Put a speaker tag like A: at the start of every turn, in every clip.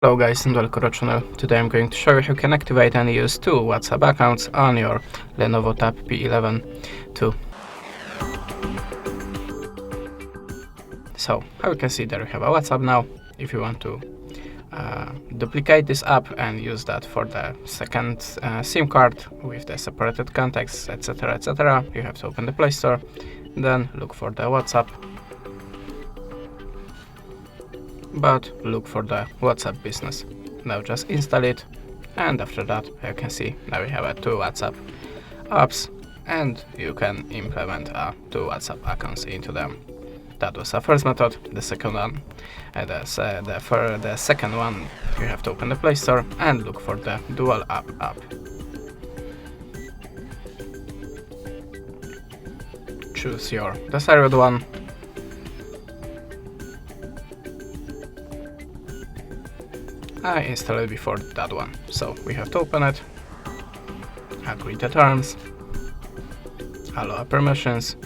A: Hello guys and welcome to our channel. Today I'm going to show you how you can activate and use two WhatsApp accounts on your LENOVO Tab P11 II. So, how you can see there we have a WhatsApp now. If you want to duplicate this app and use that for the second SIM card with the separated contacts, etc, you have to open the Play Store, then look for the WhatsApp. But look for the WhatsApp business. Now just install it, and after that you can see now we have two WhatsApp apps and you can implement two WhatsApp accounts into them. That was the first method. The second one, the second one, you have to open the Play Store and look for the dual app. Choose your desired one. I installed it before that one, so we have to open it, agree the terms, allow permissions,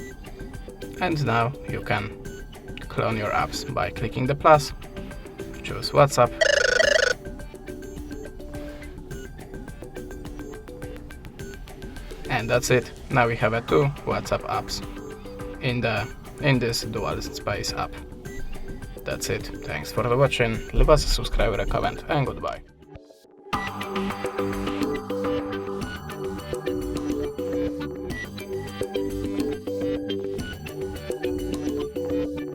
A: and now you can clone your apps by clicking the plus, choose WhatsApp, and that's it. Now we have two WhatsApp apps in this dual space app. That's it. Thanks for watching. Leave us a subscribe, a comment, and goodbye.